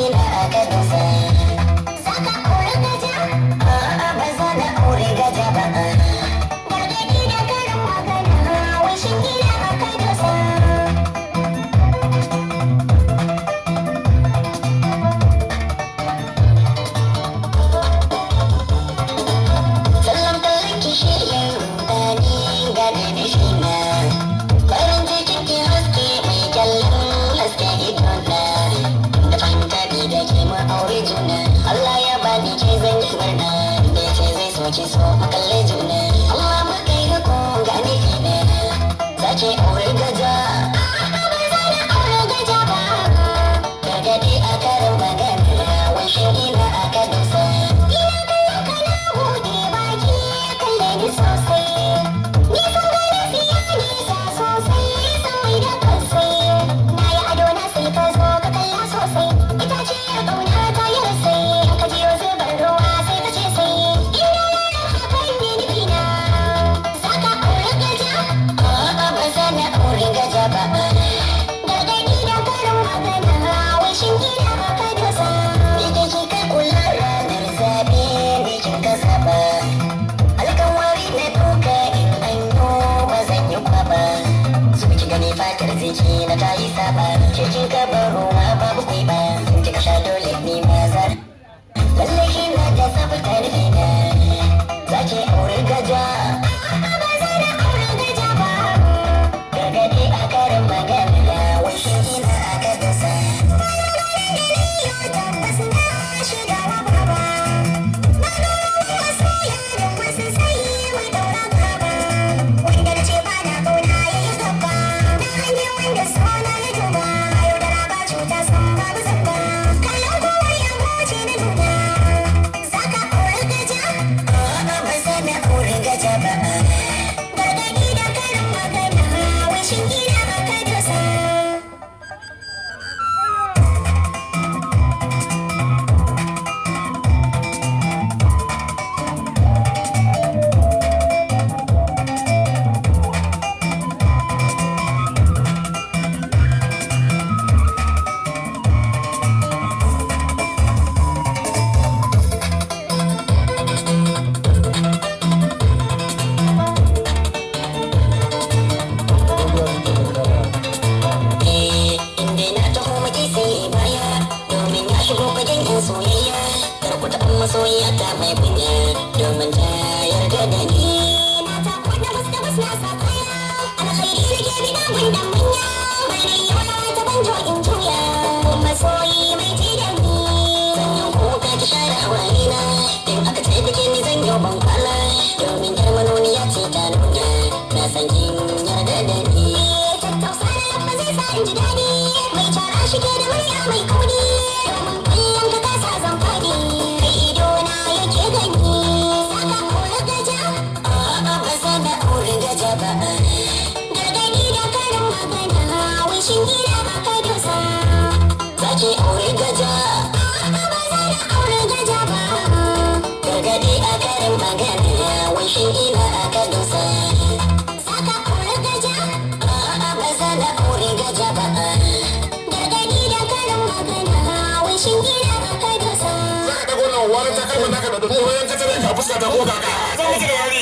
ina aka dosa. Zaka aure gaja? A'a ba za na aure gaja ba. Gargaɗi da karin magana, wai shin ina aka dosa. Sallan kallon kishiyar rudani gane da shi na. Farin cikin ki haske mai kyallin haske idona. Da fahimta bi da ke mu aure juna. Allah ya bani ke zan yi murna. Da ya ce zai so ki so mu kalle juna. Allah mu kai ga ko gane ki na. Za ki aure gaja. A'a ba za na aure gaja ba. Gargaɗi a karin magana, wai shin ina aka dosa. Ina kallon kana buɗe baki kalle ni sosai. Ni sun gane siya nisa sosai sun mai da kasai. Na yi ado na sai ka zo ka kalla sosai. Ita ce ya ƙauna ta yi rasai. Ka jiyo zubar ruwa sai ka ce sai. Ina yaran hakan ne nufina. Za ka aure gaja? A'a ba za na aure gaja ba. Gargaɗi da karin magana, wai shin ina aka dosa. Ni da ke kai kula ranar zaɓe ne kin kasa ba. Alƙawari na doka in an yi ba zan yi kwaba. Su ki gani fatar ziki na ta yi saba. Ke kin kaba ruwa babu kwai ba. In kika sha dole ni ma zar. Lalle kina da sabta nufina. Za ki aure gaja? A'a ba za na aure gaja ba. Gargaɗi a karin magana, wai shin ina aka dosa. Tabbas na shiga rababa. Na ga masoya da wasu sai mai daura gaba. Wanda na ce ba na kauna ya yi gaba. Na hangi wanda sona ya duba. Yaudara ba cuta san babu zamba. Kallon kowar yamma ce na nuna. Za ka aure gaja? A'a ba za na aure gaja ba. Gargaɗi da karin magana, wai shin ina aka dosa. Inda na taho muke sai baya domin ya shigo fagen yan soyayya. Kar ku taɓa masoyiya ta mai kunya domin ta yarda da ni. Na tako da bus na sa kaya. Alkhairi nake bida wanda manya. Bari yau na ta banjo in juya. Masoyi mai ji da ni. Zan yi kuka ki share hawaye na. In aka ce da ke ni zan yi ban kwana. Domin yar manoniya ce ta nuna. Na san kin yarda da ni. Tattausa na yamma zai sa in ji daɗi. Mai cara shi ke da murya mai kauri. Domin kullum ka kasa zan faɗi. Kai ido na yake gani. Saka aure gaja? A'a ba za na aure gaja ba. Gargaɗi da karin magana, wai shin ina aka dosa. Za ki aure gaja? A'a ba za na aure gaja ba. Gargaɗi a karin magana, wai shin ina aka dosa. Saka aure gaja? A'a ba za na aure gaja ba. Gargaɗi da karin magana, wai shin ina aka dosa. Za ka ɗago nan wani takalman naka da duk koyon ka tare ka fuska ta ko kaka. Zan miki da wari.